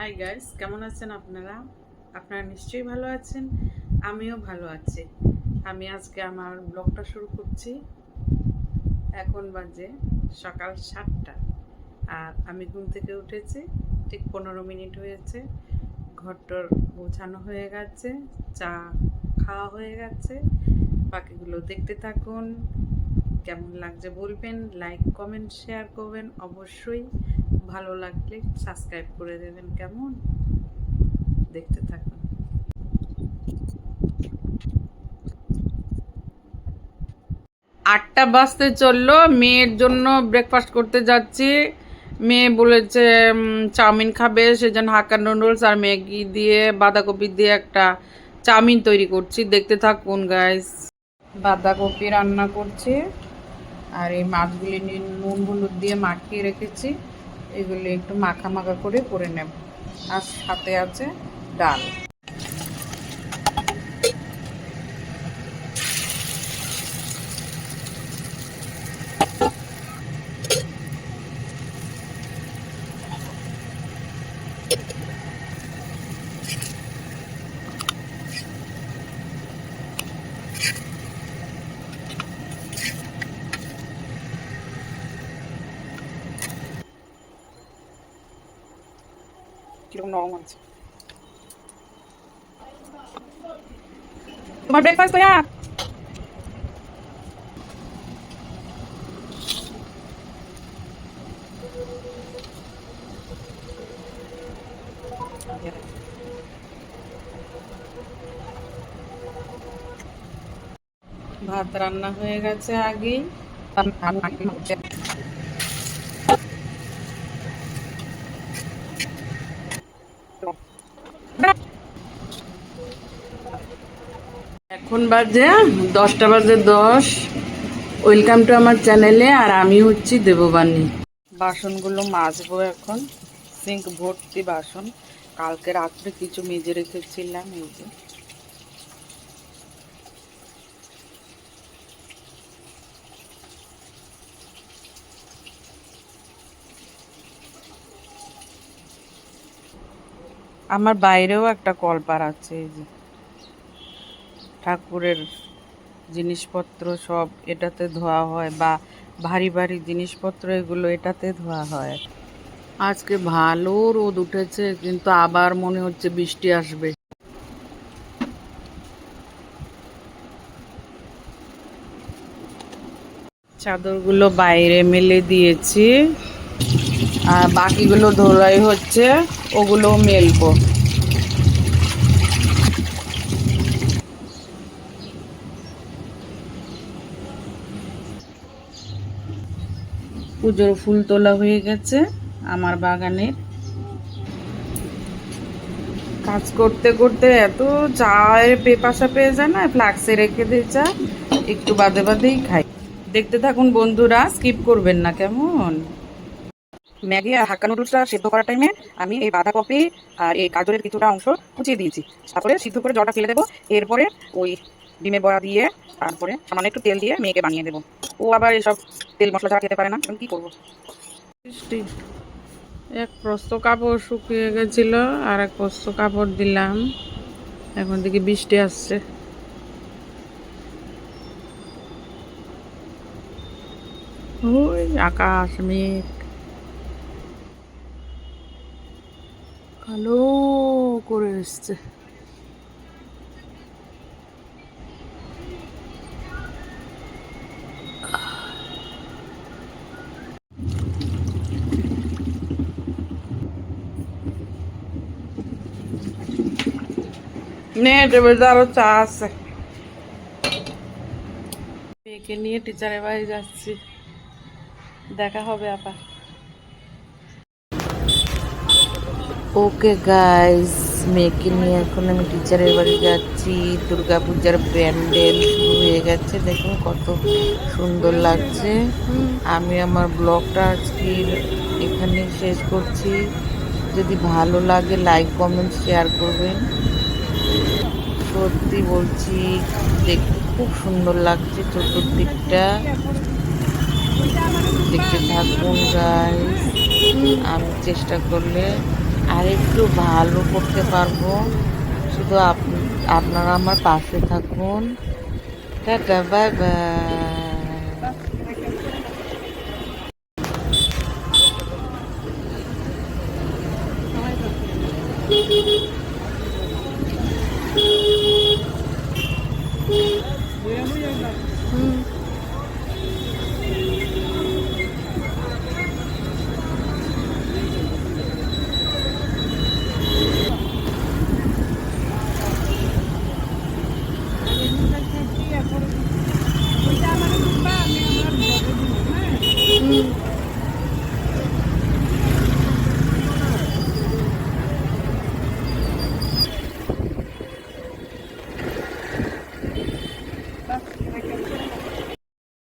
Hi guys, কেমন আছেন আপনারা? আপনারা নিশ্চয়ই ভালো আছেন। আমিও ভালো আছি। আমি আজকে আমার ব্লগটা শুরু করছি। এখন বাজে সকাল 7টা, আর আমি ঘুম থেকে উঠেছি ঠিক 15 মিনিট হয়েছে। ঘরটর গোছানো হয়ে গেছে, চা খাওয়া হয়ে গেছে। বাকিগুলো দেখতে থাকুন। কেমন লাগছে বলবেন, লাইক কমেন্ট শেয়ার করবেন অবশ্যই। ভালো লাগলে সাবস্ক্রাইব করে দেবেন। কেমন, দেখতে থাকুন। 8টা বাজতে চললো, মেয়ের জন্য ব্রেকফাস্ট করতে যাচ্ছি। মেয়ে বলেছে চাউমিন খাবে, সেজন্য হাক্কা নুডলস আর ম্যাগি দিয়ে বাঁধাকপি দিয়ে একটা চাউমিন তৈরি করছি। দেখতে থাকুন গাইস। বাঁধাকপি রান্না করছি, আর এই মাছগুলি নুন হলুদ দিয়ে মাখিয়ে রেখেছি। এগুলি একটু মাখা মাখা করে নেব। আর সাথে আছে ডাল। কিরকম নরম আছে তোমার ব্রেকফাস্ট তো? ভাত রান্না হয়ে গেছে আগেই। এখন বাজে 10টা বাজে 10। ওয়েলকাম টু আমার চ্যানেলে, আর আমি হচ্ছি দেববাণী। বাসনগুলো মাজবো এখন। সিঙ্ক ভর্তি বাসন, কালকে রাত্রে কিছু মেজে রেখেছিলাম। এই যে আমার বাইরেও একটা কলপার আছে। এই যে ঠাকুরের জিনিসপত্র সব এটাতে ধোয়া হয়, বা ভারী ভারী জিনিসপত্র এগুলো এটাতে ধোয়া হয়। আজকে ভালো রোদ উঠেছে, কিন্তু আবার মনে হচ্ছে বৃষ্টি আসবে। চাদরগুলো বাইরে মেলে দিয়েছি, আর বাকিগুলো ধোলাই হচ্ছে, ওগুলো মেলবো। পুজোর ফুল তোলা হয়ে গেছে আমার বাগানের। কাজ করতে করতে এত চায়ের পেপাসা পেয়ে যায় না, ফ্লাক্সে রেখে দিয়ে চা একটু বাদে বাদেই খাই। দেখতে থাকুন বন্ধুরা, স্কিপ করবেন না কেমন। ম্যাগি আর হাক্কা নুডলসটা সিদ্ধ করার টাইমে আমি এই বাঁধাকপি আর এই গাজরের কিছুটা অংশ কুচিয়ে দিয়েছি। তারপরে সিদ্ধ করে জলটা ফেলে দেবো। এরপরে ওই ডিমের বড়া দিয়ে, তারপরে সামান্য একটু তেল দিয়ে মেয়েকে বানিয়ে দেবো। ও আবার এসব তেল মশলা ছাড়া খেতে পারে না, আমি কি করবো। এক প্রস্ত কাপড় শুকিয়ে গেছিল, আর এক প্রস্ত কাপড় দিলাম। এখন দিকে বৃষ্টি আসছে। ওই আকাশ মেঘ কালো করে এসছে। নে টেবিলটা আরো চা আছে। মেয়েকে নিয়ে টিচারের বাড়ি যাচ্ছি, দেখা হবে আবার। ওকে গাইস, মেয়েকে নিয়ে এখন আমি টিচারের বাড়ি যাচ্ছি। দুর্গাপূজার প্যান্ডেল শুরু হয়ে গেছে, দেখুন কত সুন্দর লাগছে। আমি আমার ব্লগটা আজকে এখানে শেষ করছি। যদি ভালো লাগে লাইক কমেন্ট শেয়ার করবেন। সত্যি বলছি, দেখতে খুব সুন্দর লাগছে চতুর্দিকটা। দেখতে থাকুন গাইস, আমি চেষ্টা করলে আর একটু ভালো করতে পারবো। শুধু আপনারা আমার পাশে থাকুন। Tata, bye bye.